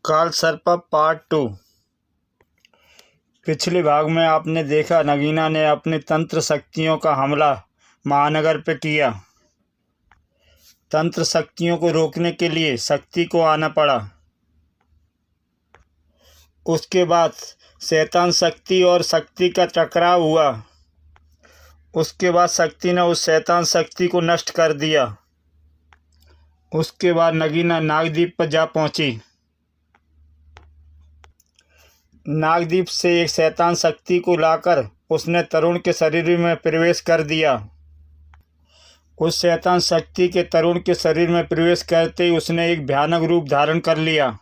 कालसर्प part 2। पिछले भाग में आपने देखा नगीना ने अपनी तंत्र शक्तियों का हमला महानगर पर किया। तंत्र शक्तियों को रोकने के लिए शक्ति को आना पड़ा। उसके बाद शैतान शक्ति और शक्ति का टकराव हुआ। उसके बाद शक्ति ने उस शैतान शक्ति को नष्ट कर दिया। उसके बाद नगीना नागद्वीप पर जा पहुंची। नागद्वीप से एक शैतान शक्ति को लाकर उसने तरुण के शरीर में प्रवेश कर दिया। उस शैतान शक्ति के तरुण के शरीर में प्रवेश करते ही उसने एक भयानक रूप धारण कर लिया,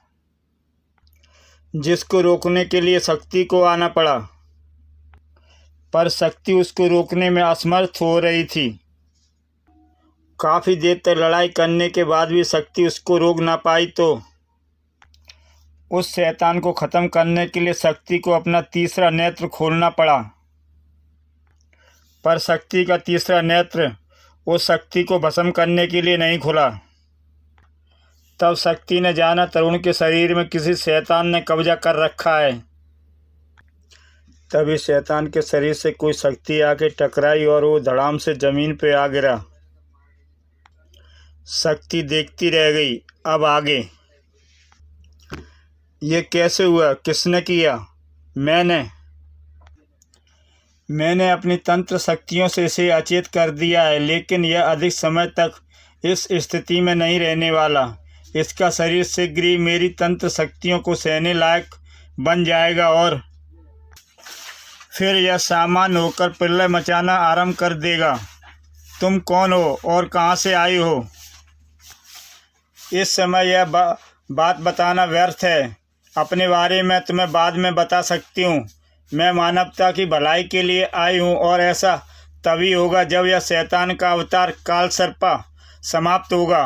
जिसको रोकने के लिए शक्ति को आना पड़ा। पर शक्ति उसको रोकने में असमर्थ हो रही थी। काफ़ी देर तक लड़ाई करने के बाद भी शक्ति उसको रोक ना पाई, तो उस शैतान को ख़त्म करने के लिए शक्ति को अपना तीसरा नेत्र खोलना पड़ा। पर शक्ति का तीसरा नेत्र उस शक्ति को भस्म करने के लिए नहीं खुला। तब शक्ति ने जाना तरुण के शरीर में किसी शैतान ने कब्जा कर रखा है। तभी शैतान के शरीर से कोई शक्ति आके टकराई और वो धड़ाम से ज़मीन पे आ गिरा। शक्ति देखती रह गई। अब आगे ये कैसे हुआ? किसने किया? मैंने अपनी तंत्र शक्तियों से इसे अचेत कर दिया है, लेकिन यह अधिक समय तक इस स्थिति में नहीं रहने वाला। इसका शरीर शीघ्र ही मेरी तंत्र शक्तियों को सहने लायक बन जाएगा और फिर यह सामान्य होकर प्रलय मचाना आरंभ कर देगा। तुम कौन हो और कहाँ से आई हो? इस समय यह बात बताना व्यर्थ है। अपने बारे में तुम्हें बाद में बता सकती हूँ। मैं मानवता की भलाई के लिए आई हूँ और ऐसा तभी होगा जब यह शैतान का अवतार कालसर्पा समाप्त होगा।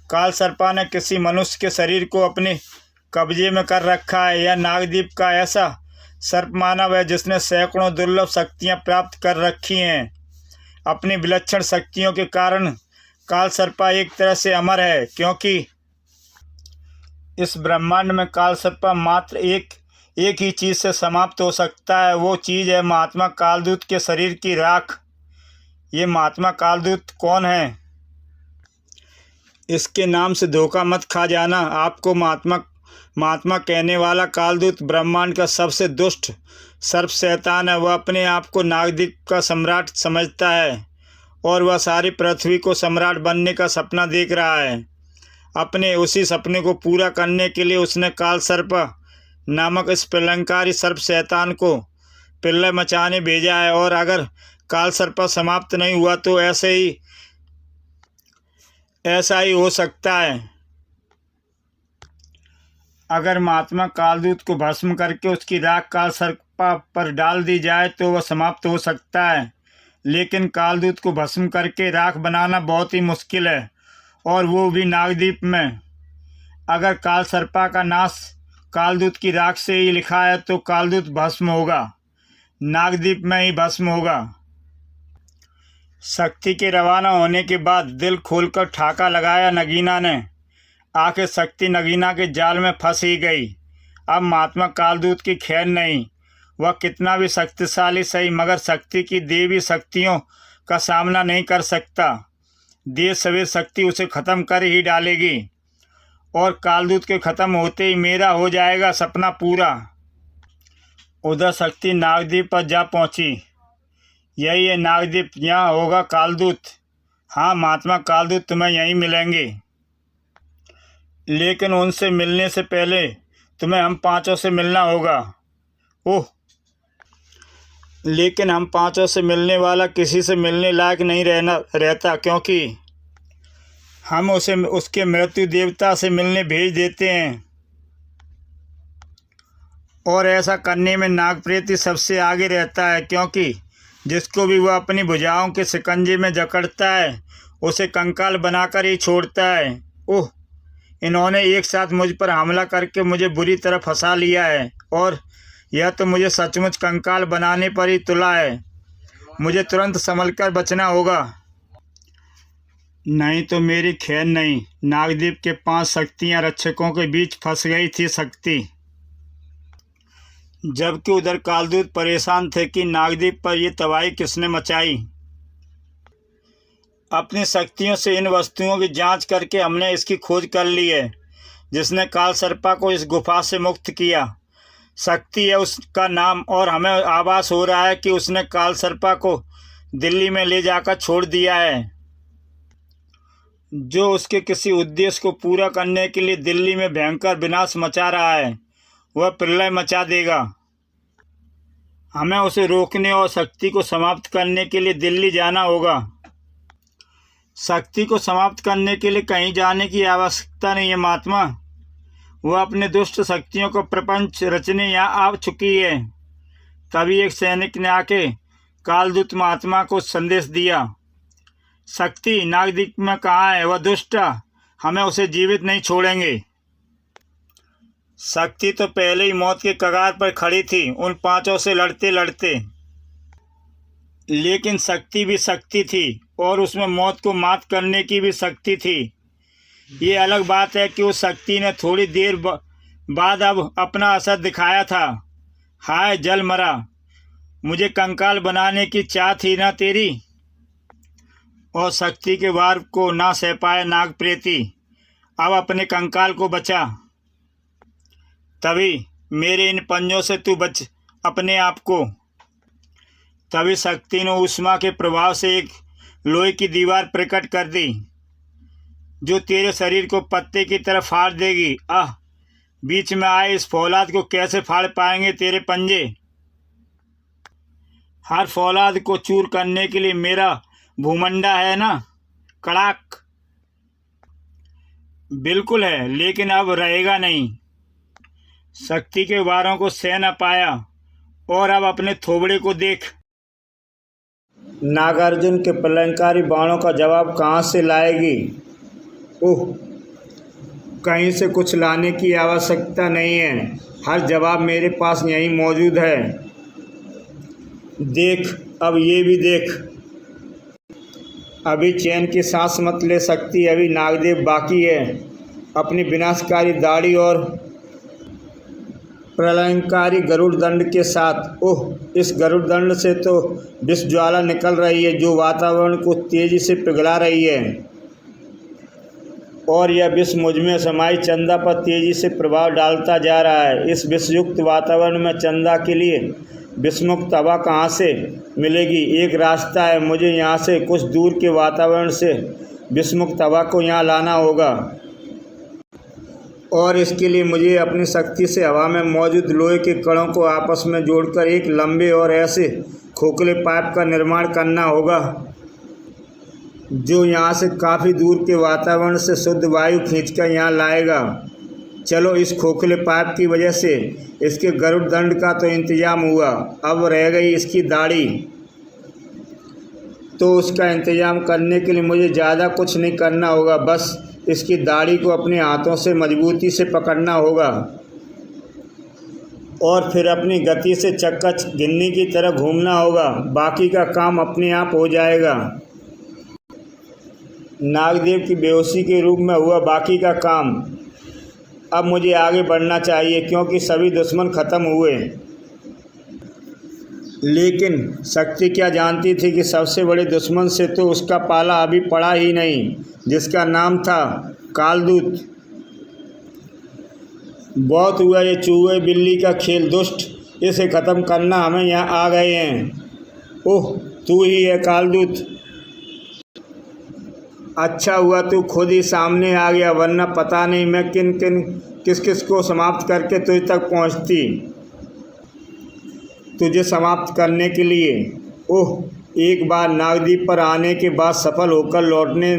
कालसर्पा ने किसी मनुष्य के शरीर को अपने कब्जे में कर रखा है। यह नागद्वीप का ऐसा सर्प मानव है जिसने सैकड़ों दुर्लभ शक्तियाँ प्राप्त कर रखी हैं। अपनी विलक्षण शक्तियों के कारण कालसर्पा एक तरह से अमर है, क्योंकि इस ब्रह्मांड में कालसर्पा मात्र एक ही चीज़ से समाप्त हो सकता है। वो चीज़ है महात्मा कालदूत के शरीर की राख। ये महात्मा कालदूत कौन है? इसके नाम से धोखा मत खा जाना। आपको महात्मा कहने वाला कालदूत ब्रह्मांड का सबसे दुष्ट सर्प शैतान है। वह अपने आप को नागद्वीप का सम्राट समझता है और वह सारी पृथ्वी को सम्राट बनने का सपना देख रहा है। अपने उसी सपने को पूरा करने के लिए उसने कालसर्प नामक इस प्रलयंकारी सर्प शैतान को प्रलय मचाने भेजा है। और अगर कालसर्प समाप्त नहीं हुआ तो ऐसा ही हो सकता है। अगर महात्मा कालदूत को भस्म करके उसकी राख कालसर्पा पर डाल दी जाए तो वह समाप्त हो सकता है, लेकिन कालदूत को भस्म करके राख बनाना बहुत ही मुश्किल है, और वो भी नागद्वीप में। अगर कालसर्पा का नाश कालदूत की राख से ही लिखा है तो कालदूत भस्म होगा, नागद्वीप में ही भस्म होगा। शक्ति के रवाना होने के बाद दिल खोलकर ठाका लगाया नगीना ने। आखिर शक्ति नगीना के जाल में फंस ही गई। अब महात्मा कालदूत की खैर नहीं। वह कितना भी शक्तिशाली सही, मगर शक्ति की देवी शक्तियों का सामना नहीं कर सकता। देर सवेर शक्ति उसे ख़त्म कर ही डालेगी और कालदूत के ख़त्म होते ही मेरा हो जाएगा सपना पूरा। उधर शक्ति नागद्वीप पर जा पहुंची। यही है नागद्वीप, यहाँ होगा कालदूत। हाँ महात्मा कालदूत तुम्हें यहीं मिलेंगे, लेकिन उनसे मिलने से पहले तुम्हें हम पांचों से मिलना होगा। ओह, लेकिन हम पांचों से मिलने वाला किसी से मिलने लायक नहीं रहता, क्योंकि हम उसे उसके मृत्यु देवता से मिलने भेज देते हैं, और ऐसा करने में नागप्रेती सबसे आगे रहता है, क्योंकि जिसको भी वह अपनी भुजाओं के शिकंजे में जकड़ता है उसे कंकाल बनाकर ही छोड़ता है। ओह, इन्होंने एक साथ मुझ पर हमला करके मुझे बुरी तरह फंसा लिया है, और यह तो मुझे सचमुच कंकाल बनाने पर ही तुला है। मुझे तुरंत संभल कर बचना होगा। नहीं तो मेरी खैर नहीं। नागद्वीप के 5 शक्तियाँ रक्षकों के बीच फंस गई थी शक्ति। जबकि उधर कालदूत परेशान थे कि नागद्वीप पर यह तबाही किसने मचाई। अपनी शक्तियों से इन वस्तुओं की जांच करके हमने इसकी खोज कर ली है, जिसने काल सर्पा को इस गुफा से मुक्त किया। शक्ति है उसका नाम, और हमें आभास हो रहा है कि उसने काल सर्पा को दिल्ली में ले जाकर छोड़ दिया है, जो उसके किसी उद्देश्य को पूरा करने के लिए दिल्ली में भयंकर विनाश मचा रहा है। वह प्रलय मचा देगा। हमें उसे रोकने और शक्ति को समाप्त करने के लिए दिल्ली जाना होगा। शक्ति को समाप्त करने के लिए कहीं जाने की आवश्यकता नहीं है महात्मा। वह अपने दुष्ट शक्तियों को प्रपंच रचने यहाँ आ चुकी है। तभी एक सैनिक ने आके कालदूत महात्मा को संदेश दिया, शक्ति नागद्वीप में कहाँ है? वह दुष्ट, हमें उसे जीवित नहीं छोड़ेंगे। शक्ति तो पहले ही मौत के कगार पर खड़ी थी, उन 5 से लड़ते लड़ते। लेकिन शक्ति भी शक्ति थी और उसमें मौत को मात करने की भी शक्ति थी। ये अलग बात है कि उस शक्ति ने थोड़ी देर बाद अब अपना असर दिखाया था। हाय जल मरा, मुझे कंकाल बनाने की चाह थी ना तेरी। और शक्ति के वार को ना सह पाए नाग प्रेती, अब अपने कंकाल को बचा। तभी मेरे इन पंजों से तू बच अपने आप को। तभी शक्ति ने ऊष्मा के प्रभाव से एक लोहे की दीवार प्रकट कर दी, जो तेरे शरीर को पत्ते की तरह फाड़ देगी। बीच में आए इस फौलाद को कैसे फाड़ पाएंगे तेरे पंजे? हर फौलाद को चूर करने के लिए मेरा भूमंडा है ना? कड़ाक। बिल्कुल है, लेकिन अब रहेगा नहीं। शक्ति के वारों को सह न पाया, और अब अपने थोबड़े को देख। नागार्जुन के प्रलयंकारी बाणों का जवाब कहाँ से लाएगी? ओह, कहीं से कुछ लाने की आवश्यकता नहीं है, हर जवाब मेरे पास यहीं मौजूद है। देख, अब ये भी देख। अभी चैन की सांस मत ले सकती, अभी नागदेव बाकी है अपनी विनाशकारी दाढ़ी और प्रलयंकारी गरुड़ दंड के साथ। ओह, इस गरुड़ दंड से तो विष ज्वाला निकल रही है, जो वातावरण को तेजी से पिघला रही है, और यह विष मुझ में समाई चंदा पर तेजी से प्रभाव डालता जा रहा है। इस विषयुक्त वातावरण में चंदा के लिए विषमुक्त हवा कहाँ से मिलेगी? एक रास्ता है, मुझे यहाँ से कुछ दूर के वातावरण से विषमुक्त हवा को यहाँ लाना होगा, और इसके लिए मुझे अपनी शक्ति से हवा में मौजूद लोहे के कणों को आपस में जोड़कर एक लंबे और ऐसे खोखले पाइप का निर्माण करना होगा, जो यहाँ से काफ़ी दूर के वातावरण से शुद्ध वायु खींचकर यहाँ लाएगा। चलो, इस खोखले पाइप की वजह से इसके गरुड़ दंड का तो इंतजाम हुआ, अब रह गई इसकी दाढ़ी। तो उसका इंतजाम करने के लिए मुझे ज़्यादा कुछ नहीं करना होगा, बस इसकी दाढ़ी को अपने हाथों से मजबूती से पकड़ना होगा और फिर अपनी गति से चक्का गिन्नी की तरह घूमना होगा। बाकी का काम अपने आप हो जाएगा। नागदेव की बेहोशी के रूप में हुआ बाकी का काम। अब मुझे आगे बढ़ना चाहिए, क्योंकि सभी दुश्मन खत्म हुए। लेकिन शक्ति क्या जानती थी कि सबसे बड़े दुश्मन से तो उसका पाला अभी पड़ा ही नहीं, जिसका नाम था कालदूत। बहुत हुआ ये चूहे बिल्ली का खेल, दुष्ट, इसे ख़त्म करना, हमें यहाँ आ गए हैं। ओह, तू ही है कालदूत। अच्छा हुआ तू खुद ही सामने आ गया, वरना पता नहीं मैं किस किस को समाप्त करके तुझ तक पहुँचती, तुझे समाप्त करने के लिए। ओह, एक बार नागद्वीप पर आने के बाद सफल होकर लौटने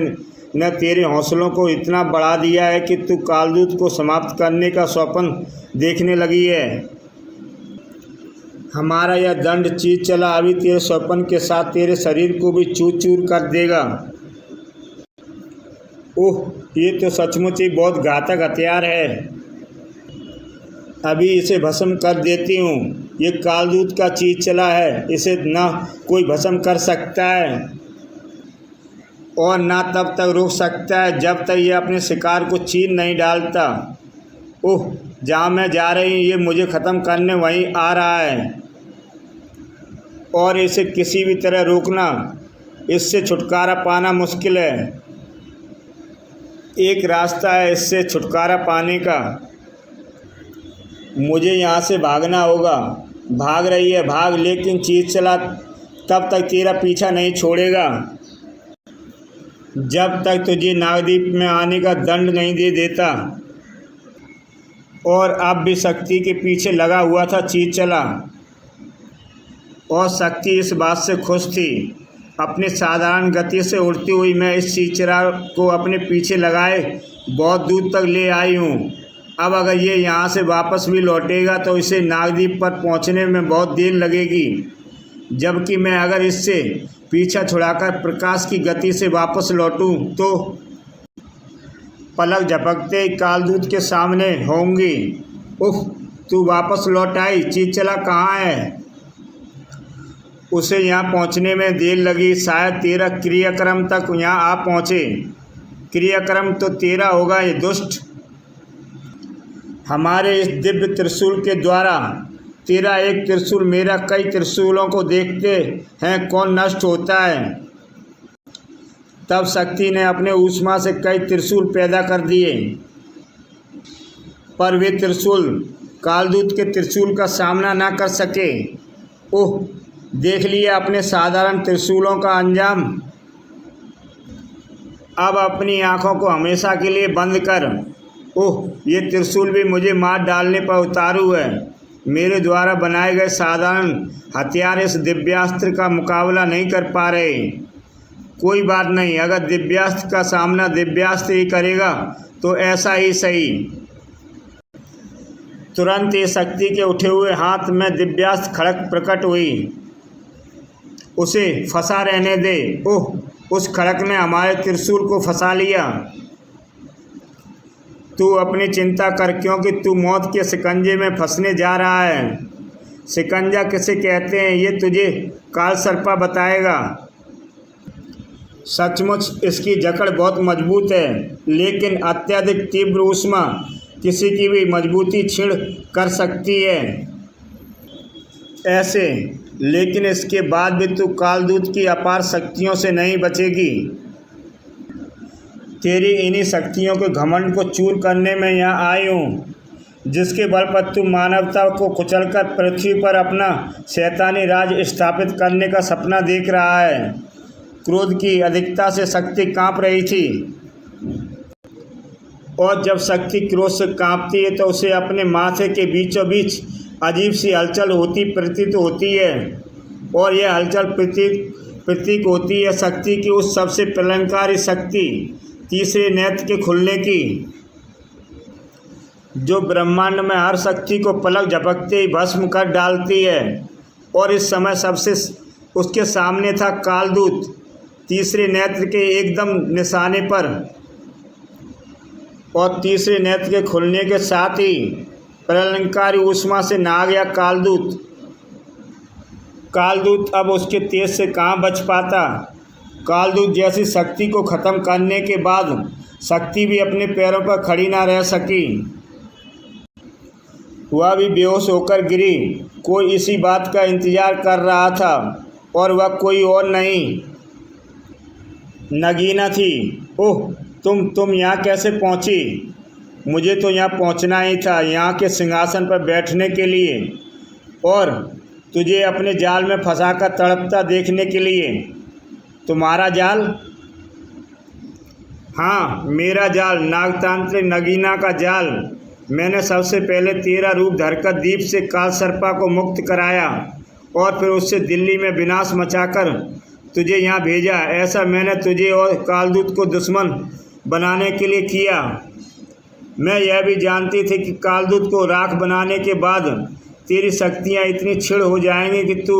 ने तेरे हौसलों को इतना बढ़ा दिया है कि तू कालदूत को समाप्त करने का स्वप्न देखने लगी है। हमारा यह दंड चीज चला अभी तेरे स्वप्न के साथ तेरे शरीर को भी चूर चूर कर देगा। ओह, ये तो सचमुच ही बहुत घातक हथियार है। अभी इसे भस्म कर देती हूँ। ये कालदूत का चीज चला है, इसे ना कोई भस्म कर सकता है। और ना तब तक रुक सकता है जब तक ये अपने शिकार को चीर नहीं डालता। ओह, जहाँ मैं जा रही हूँ ये मुझे ख़त्म करने वहीं आ रहा है और इसे किसी भी तरह रोकना, इससे छुटकारा पाना मुश्किल है। एक रास्ता है इससे छुटकारा पाने का, मुझे यहाँ से भागना होगा। भाग रही है, भाग, लेकिन चीज चला तब तक तेरा पीछा नहीं छोड़ेगा जब तक तुझे नागद्वीप में आने का दंड नहीं दे देता। और अब भी शक्ति के पीछे लगा हुआ था चीज चला, और शक्ति इस बात से खुश थी। अपनी साधारण गति से उड़ती हुई मैं इस चीचरा को अपने पीछे लगाए बहुत दूर तक ले आई हूँ। अब अगर ये यहाँ से वापस भी लौटेगा तो इसे नागद्वीप पर पहुँचने में बहुत देर लगेगी, जबकि मैं अगर इससे पीछा छुड़ाकर प्रकाश की गति से वापस लौटूं तो पलक झपकते ही कालदूत के सामने होंगी। उफ, तू वापस लौट आई, चीचला कहाँ है? उसे यहाँ पहुँचने में देर लगी, शायद तेरा क्रियाक्रम तक यहाँ आ पहुँचे। क्रियाक्रम तो तेरा होगा ये दुष्ट। हमारे इस दिव्य त्रिशूल के द्वारा तेरा एक त्रिशूल मेरा कई त्रिशूलों को देखते हैं कौन नष्ट होता है। तब शक्ति ने अपने ऊष्मा से कई त्रिशूल पैदा कर दिए, पर वे त्रिशूल कालदूत के त्रिशूल का सामना न कर सके। ओह, देख लिया अपने साधारण त्रिशूलों का अंजाम। अब अपनी आँखों को हमेशा के लिए बंद कर। ओह, ये त्रिशूल भी मुझे मार डालने पर उतारू है। मेरे द्वारा बनाए गए साधारण हथियार इस दिव्यास्त्र का मुकाबला नहीं कर पा रहे। कोई बात नहीं, अगर दिव्यास्त्र का सामना दिव्यास्त्र ही करेगा तो ऐसा ही सही। तुरंत ये शक्ति के उठे हुए हाथ में दिव्यास्त्र खड़क प्रकट हुई। उसे फंसा रहने दे। ओह, उस खड़क ने हमारे त्रिशूल को फंसा लिया। तू अपनी चिंता कर, क्योंकि तू मौत के शिकंजे में फंसने जा रहा है। शिकंजा किसे कहते हैं ये तुझे कालसर्पा बताएगा। सचमुच इसकी जकड़ बहुत मजबूत है, लेकिन अत्यधिक तीव्र ऊष्मा किसी की भी मजबूती छीण कर सकती है। ऐसे, लेकिन इसके बाद भी तू कालदूत की अपार शक्तियों से नहीं बचेगी। तेरी इन्हीं शक्तियों के घमंड को चूर करने में यहाँ आई हूँ, जिसके बल पर तू मानवता को कुचलकर पृथ्वी पर अपना शैतानी राज स्थापित करने का सपना देख रहा है। क्रोध की अधिकता से शक्ति कांप रही थी, और जब शक्ति क्रोध से कांपती है तो उसे अपने माथे के बीचों बीच अजीब सी हलचल होती प्रतीत होती है, और यह हलचल प्रतीक होती है शक्ति की उस सबसे प्रलंकारी शक्ति, तीसरे नेत्र के खुलने की, जो ब्रह्मांड में हर शक्ति को पलक झपकते ही भस्म कर डालती है। और इस समय सबसे उसके सामने था कालदूत, तीसरे नेत्र के एकदम निशाने पर, और तीसरे नेत्र के खुलने के साथ ही प्रलंकारी ऊष्मा से नहा गया कालदूत। कालदूत अब उसके तेज से कहाँ बच पाता। कालदूत जैसी शक्ति को ख़त्म करने के बाद शक्ति भी अपने पैरों पर खड़ी ना रह सकी। वह भी बेहोश होकर गिरी। कोई इसी बात का इंतजार कर रहा था, और वह कोई और नहीं, नगीना थी। ओह, तुम यहाँ कैसे पहुँची? मुझे तो यहाँ पहुँचना ही था, यहाँ के सिंहासन पर बैठने के लिए, और तुझे अपने जाल में फंसाकर तड़पता देखने के लिए। तुम्हारा जाल? हाँ, मेरा जाल, नागतांत्रिक नगीना का जाल। मैंने सबसे पहले तेरा रूप धरकर द्वीप से कालसर्पा को मुक्त कराया, और फिर उससे दिल्ली में विनाश मचाकर तुझे यहाँ भेजा। ऐसा मैंने तुझे और कालदूत को दुश्मन बनाने के लिए किया। मैं यह भी जानती थी कि कालदूत को राख बनाने के बाद तेरी शक्तियाँ इतनी क्षीण हो जाएंगी कि तू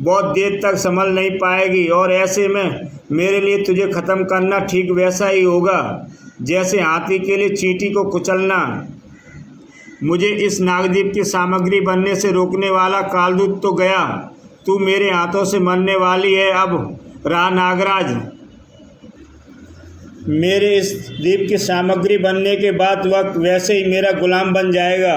बहुत देर तक संभल नहीं पाएगी, और ऐसे में मेरे लिए तुझे ख़त्म करना ठीक वैसा ही होगा जैसे हाथी के लिए चींटी को कुचलना। मुझे इस नागद्वीप की सामग्री बनने से रोकने वाला कालदूत तो गया, तू मेरे हाथों से मरने वाली है अब। रहा नागराज। मेरे इस दीप की सामग्री बनने के बाद वह वैसे ही मेरा गुलाम बन जाएगा,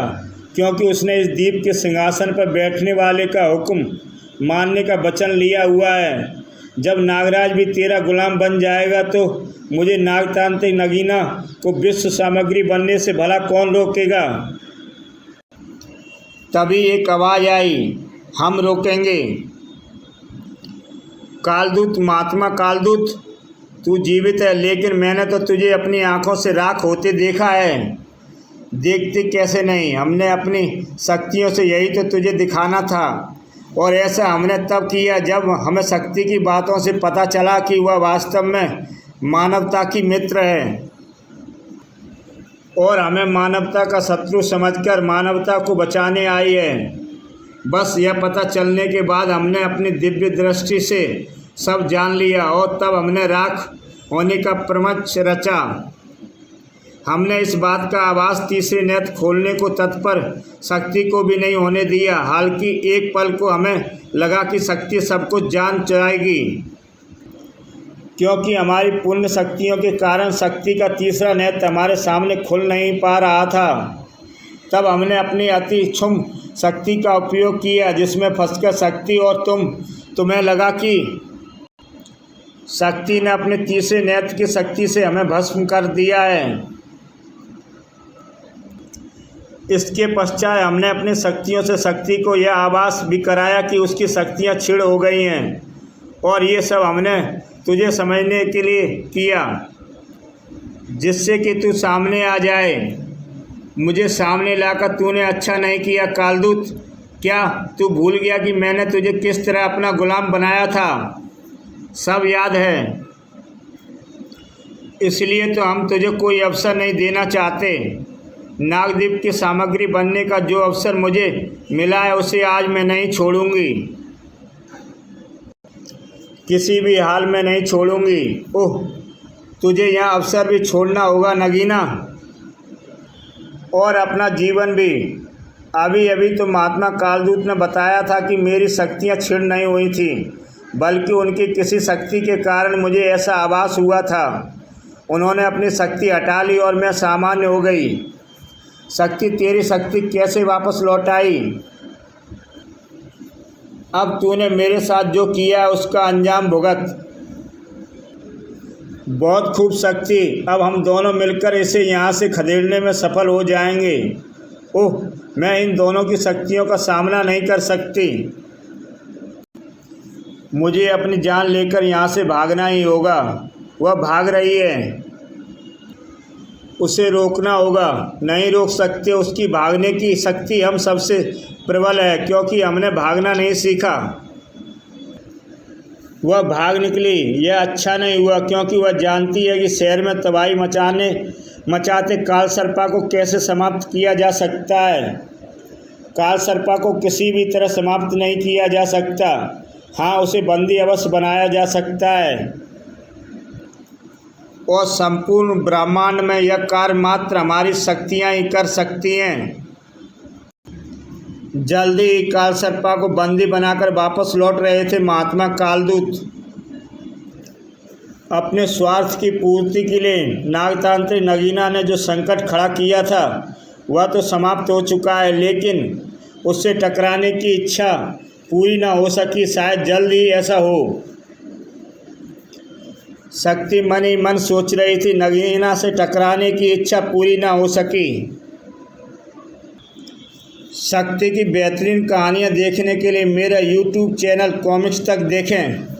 क्योंकि उसने इस दीप के सिंहासन पर बैठने वाले का हुक्म मानने का वचन लिया हुआ है। जब नागराज भी तेरा गुलाम बन जाएगा तो मुझे नागतांत्रिक नगीना को विश्व सामग्री बनने से भला कौन रोकेगा। तभी एक आवाज़ आई, हम रोकेंगे। कालदूत, महात्मा कालदूत, तू जीवित है, लेकिन मैंने तो तुझे अपनी आंखों से राख होते देखा है। देखते कैसे नहीं, हमने अपनी शक्तियों से यही तो तुझे दिखाना था, और ऐसा हमने तब किया जब हमें शक्ति की बातों से पता चला कि वह वास्तव में मानवता की मित्र है और हमें मानवता का शत्रु समझकर मानवता को बचाने आई है। बस यह पता चलने के बाद हमने अपनी दिव्य दृष्टि से सब जान लिया और तब हमने राख होने का प्रपंच रचा। हमने इस बात का आभास तीसरे नेत्र खोलने को तत्पर शक्ति को भी नहीं होने दिया। हालांकि एक पल को हमें लगा कि शक्ति सब कुछ जान जाएगी, क्योंकि हमारी पुण्य शक्तियों के कारण शक्ति का तीसरा नेत्र हमारे सामने खुल नहीं पा रहा था। तब हमने अपनी अति सूक्ष्म शक्ति का उपयोग किया, जिसमें फंसकर शक्ति और तुम्हें लगा कि शक्ति ने अपने तीसरे नेत्र की शक्ति से हमें भस्म कर दिया है। इसके पश्चात हमने अपनी शक्तियों से शक्ति को यह आभास भी कराया कि उसकी शक्तियाँ क्षीण हो गई हैं, और ये सब हमने तुझे समझने के लिए किया, जिससे कि तू सामने आ जाए। मुझे सामने लाकर तूने अच्छा नहीं किया कालदूत। क्या तू भूल गया कि मैंने तुझे किस तरह अपना गुलाम बनाया था? सब याद है। इसलिए तो हम तुझे कोई अवसर नहीं देना चाहते। नागदीप की सामग्री बनने का जो अवसर मुझे मिला है उसे आज मैं नहीं छोड़ूंगी, किसी भी हाल में नहीं छोड़ूंगी। ओह, तुझे यह अवसर भी छोड़ना होगा नगीना, और अपना जीवन भी। अभी अभी तो महात्मा कालदूत ने बताया था कि मेरी शक्तियाँ क्षीण नहीं हुई थी, बल्कि उनकी किसी शक्ति के कारण मुझे ऐसा आभास हुआ था। उन्होंने अपनी शक्ति हटा ली और मैं सामान्य हो गई। शक्ति, तेरी शक्ति कैसे वापस लौट आई? अब तूने मेरे साथ जो किया है उसका अंजाम भुगत। बहुत खूब शक्ति, अब हम दोनों मिलकर इसे यहाँ से खदेड़ने में सफल हो जाएंगे। ओह, मैं इन दोनों की शक्तियों का सामना नहीं कर सकती। मुझे अपनी जान लेकर यहाँ से भागना ही होगा। वह भाग रही है, उसे रोकना होगा। नहीं रोक सकते उसकी भागने की शक्ति हम सबसे प्रबल है, क्योंकि हमने भागना नहीं सीखा। वह भाग निकली, यह अच्छा नहीं हुआ, क्योंकि वह जानती है कि शहर में तबाही मचाते काल सर्पा को कैसे समाप्त किया जा सकता है। काल सर्पा को किसी भी तरह समाप्त नहीं किया जा सकता। हाँ, उसे बंदी अवश्य बनाया जा सकता है, और संपूर्ण ब्रह्मांड में यह कार्य मात्र हमारी शक्तियाँ ही कर सकती हैं। जल्दी ही काल सर्पा को बंदी बनाकर वापस लौट रहे थे महात्मा कालदूत। अपने स्वार्थ की पूर्ति के लिए नागतांत्रिक नगीना ने जो संकट खड़ा किया था वह तो समाप्त हो चुका है, लेकिन उससे टकराने की इच्छा पूरी ना हो सकी। शायद जल्द ही ऐसा हो। शक्ति मन ही मन सोच रही थी, नगीना से टकराने की इच्छा पूरी ना हो सकी। शक्ति की बेहतरीन कहानियाँ देखने के लिए मेरा YouTube चैनल कॉमिक्स तक देखें।